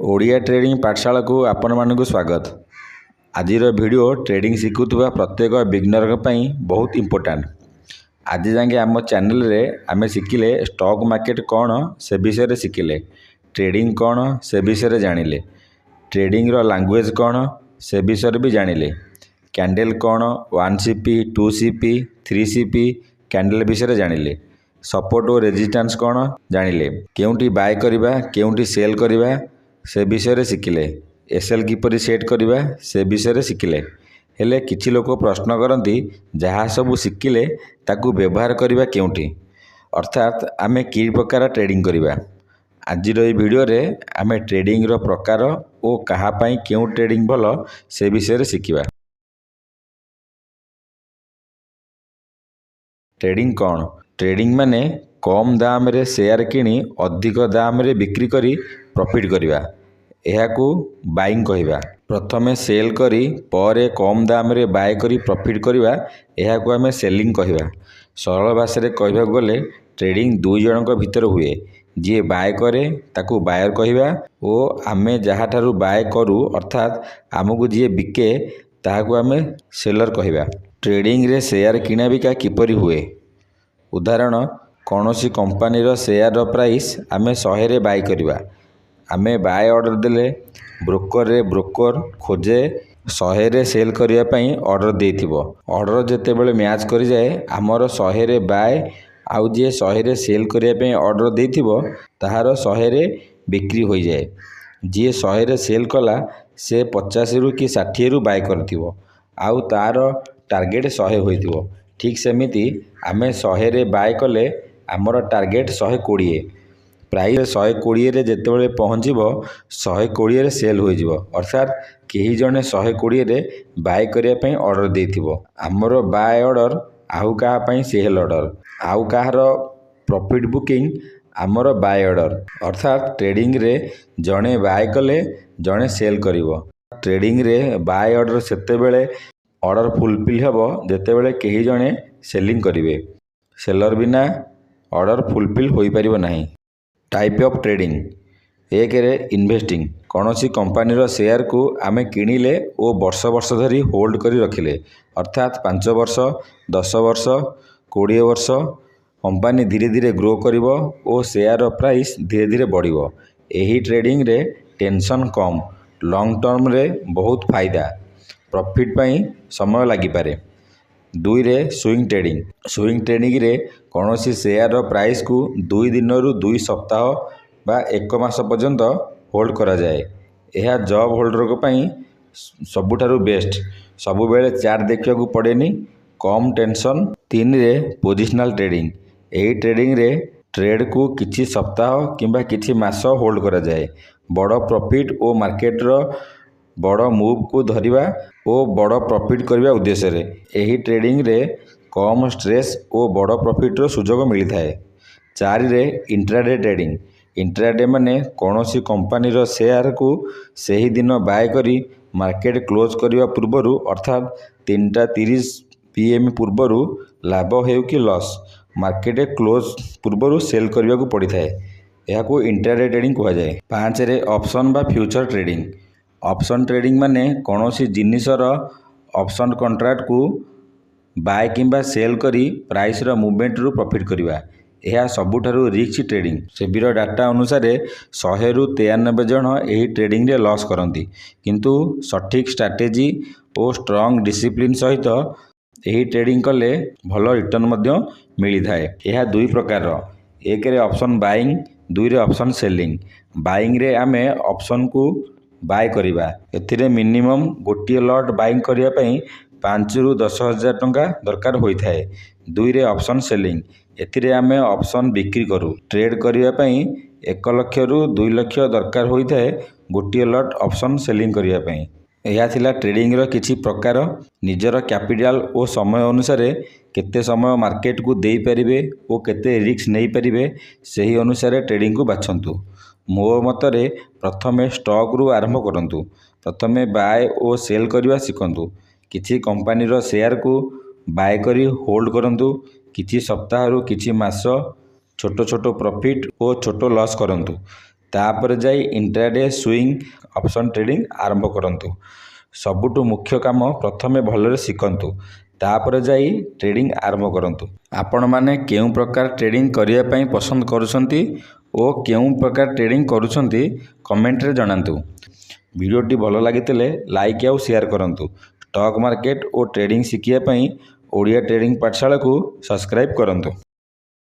Odia trading पाठशाला को आपण मानक स्वागत। आजिर वीडियो ट्रेडिंग शिखुवा प्रत्येक बिगिनर बहुत इंपोर्टेंट। आज जाके आम चैनल रे आमे शिखिले स्टॉक मार्केट कौन से विषय रे शिखिले, ट्रेडिंग कौन से विषय जानिले, ट्रेडिंग रो लैंग्वेज कौन से विषय भी जानिले, कैंडल कौन 1CP 2CP 3CP कैंडल विषय जानिले, सपोर्ट और रेजिस्टेंस कौन जानिले, केउंटी बाय करिबा केउंटी सेल करिबा से विषय शिखिले, एसएल किपरि सेट करिबा से विषय शिखिले। हेले किछि लोक प्रश्न करती जहाँ सबू शिखिले ताकू व्यवहार करिबा केउंटी, अर्थात आमे कि प्रकार ट्रेडिंग करिबा। आजिर ई वीडियो रे आमे ट्रेडिंग रो प्रकार ओ कहा पई केउ ट्रेडिंग भलो से विषय शिखिबा। ट्रेडिंग कौन? ट्रेडिंग माने कम दाम रे शेयर किनी अधिक दाम रे बिक्री करी प्रॉफिट करिबा, एहाकू बाइंग कहिबा। प्रथमे सेल करी परे कम दाम रे बाय करी प्रॉफिट करिबा, एहाकू आमे सेलिंग कहिबा। सरल भाषा रे कहबा गले ट्रेडिंग दुई जनक भितर हुए, जे बाय करे ताकू बायर कहिबा ओ आमे जहा ठारू बाय करू अर्थात आमको जे बिके ताहाकू आमे सेलर कहिबा। ट्रेडिंग रे शेयर किना बिका किपरि हुए, उदाहरण कौनसी कंपनी रो शेयर रो प्राइस आमे 100 रे बाय करिबा, आमे बाय ऑर्डर देले ब्रोकर खोजे 100 रे सेल करिया पई ऑर्डर देथिबो। ऑर्डर जेतेबेले मैच करि जाए हमर 100 रे बाय आउ जे 100 रे सेल करिया पई ऑर्डर देथिबो ताहार 100 रे बिक्री होई जाए। जे 100 रे सेल कला से 50 रु कि 60 रु बाय करथिबो आउ तार टार्गेट 100 होइथिबो। ठीक सेमिति आमे 100 रे बाय कले हमर टार्गेट 120, प्राइस 120 रे जेतेबेले पहुँचीबो 120 रे सेल हो जिवो, अर्थात केही जने 120 रे बाय करिया पई ऑर्डर देथिबो। हमरो बाय ऑर्डर आउ कहा पई सेल ऑर्डर, आउ कहार प्रॉफिट बुकिंग हमरो बाय ऑर्डर, अर्थात ट्रेडिंग रे जने बाय कले जने सेल करिवो। ट्रेडिंग रे बाय ऑर्डर सेतेबेले ऑर्डर फुलफिल हेबो जेतेबेले केही जने सेलिंग करिवे, सेलर बिना ऑर्डर फुलफिल होई परिबो नाही। टाइप ऑफ ट्रेडिंग, एक रे इन्वेस्टिंग, कौनसी कंपनी रो शेयर को आमे किनिले ओ वर्ष वर्ष धरी होल्ड करी रखिले, अर्थात 5 वर्ष 10 वर्ष 20 वर्ष कंपनी धीरे धीरे ग्रो करिवो ओ शेयर रो प्राइस धीरे धीरे बढ़िवो। एही ट्रेडिंग रे टेंशन कम, लॉन्ग टर्म रे बहुत फायदा, प्रॉफिट पई समय लागि पारे। 2 रे स्विंग ट्रेडिंग, स्विंग ट्रेडिंग रे कौनसी शेयर रो प्राइस को 2 दिन रु 2 सप्ताह बा 1 मास पर्यंत होल्ड करा जाए। यह जॉब होल्डर को पई सबुठारु बेस्ट, सबु बेले चार्ट देखिया को पड़ेनी, कम टेंशन। 3 रे पोजिशनल ट्रेडिंग, एही ट्रेडिंग रे ट्रेड को किछि सप्ताह किंबा किछि मास होल्ड करा जाए, बड़ प्रॉफिट ओ मार्केट रो बड़ मूव को धरिबा ओ बड़ प्रॉफिट करबा उद्देश्य रे। एही ट्रेडिंग रे कम स्ट्रेस ओ बड़ प्रॉफिट रो सुजोग मिली थाए। 4 रे इंट्राडे ट्रेडिंग, इंट्राडे माने कौनसी कंपनी रो शेयर को सही दिन बाय करी मार्केट क्लोज करिवा पूर्वरु अर्थात 3:30 PM पूर्वरु लाभ हेउ कि लॉस मार्केट क्लोज पूर्वरु सेल करिवा को पड़ी थाए, एहाको इंट्राडे ट्रेडिंग कहा जाए। 5 रे ऑप्शन बा फ्यूचर ट्रेडिंग, ऑप्शन ट्रेडिंग माने कौनसी जिनिसर ऑप्शन कॉन्ट्रैक्ट को बाय किंबा सेल करी प्राइस रो मूवमेंट रु प्रॉफिट करिवा, यह सबुठारु रिस्क ट्रेडिंग। सेबीर डाटा अनुसार 100 रु 93 जन यही ट्रेडिंग रे लॉस करती, किंतु सठिक स्ट्रैटेजी और स्ट्रॉन्ग डिसिप्लिन सहित यही ट्रेडिंग कले भल रिटर्न मध्य मिली थाए। यह 2 प्रकार, एक रे ऑप्शन बाइंग, 2 रे ऑप्शन सेलिंग। बाइंग रे आमे ऑप्शन को बाय करिबा, एथिरे मिनिमम गोटिए लॉट बाइंग करिया पई 5 रु 10 हजार टंका दरकार होई थाए। 2 रे ऑप्शन सेलिंग, एथिरे आमे ऑप्शन बिक्री करू, ट्रेड करिया पई 1 लाख रु 2 लाख दरकार होई थाए गोटिए लॉट ऑप्शन सेलिंग करिया पई। यह थिला ट्रेडिंग रो किछि प्रकार। निजर कैपिटल ओ समय अनुसार केते समय मार्केट को देई परिबे ओ केते रिस्क नहीं परिबे सही अनुसार ट्रेडिंग को बाछंतु। मो मतरे प्रथमे स्टॉक रु आरंभ करंतु, प्रथमे बाय ओ सेल करिवा सिखंतु, किछि कंपनी रो शेयर को बाय करी होल्ड करंतु, किछि सप्ताह रु किछि मास छोटो छोटो प्रॉफिट और छोटो लॉस करंतु, ତାପରେ ଯାଇ ଇଣ୍ଟ୍ରାଡେ ସୁଇଙ୍ଗ ଅପସନ୍ ଟ୍ରେଡ଼ିଂ ଆରମ୍ଭ କରନ୍ତୁ। ସବୁଠୁ ମୁଖ୍ୟ କାମ ପ୍ରଥମେ ଭଲରେ ଶିଖନ୍ତୁ, ତାପରେ ଯାଇ ଟ୍ରେଡ଼ିଂ ଆରମ୍ଭ କରନ୍ତୁ। ଆପଣମାନେ କେଉଁ ପ୍ରକାର ଟ୍ରେଡ଼ିଂ କରିବା ପାଇଁ ପସନ୍ଦ କରୁଛନ୍ତି ଓ କେଉଁ ପ୍ରକାର ଟ୍ରେଡ଼ିଂ କରୁଛନ୍ତି କମେଣ୍ଟରେ ଜଣାନ୍ତୁ। ଭିଡ଼ିଓଟି ଭଲ ଲାଗିଥିଲେ ଲାଇକ୍ ଆଉ ସେୟାର କରନ୍ତୁ। ଷ୍ଟକ୍ ମାର୍କେଟ ଓ ଟ୍ରେଡ଼ିଂ ଶିଖିବା ପାଇଁ ଓଡ଼ିଆ ଟ୍ରେଡ଼ିଂ ପାଠଶାଳାକୁ ସବସ୍କ୍ରାଇବ୍ କରନ୍ତୁ।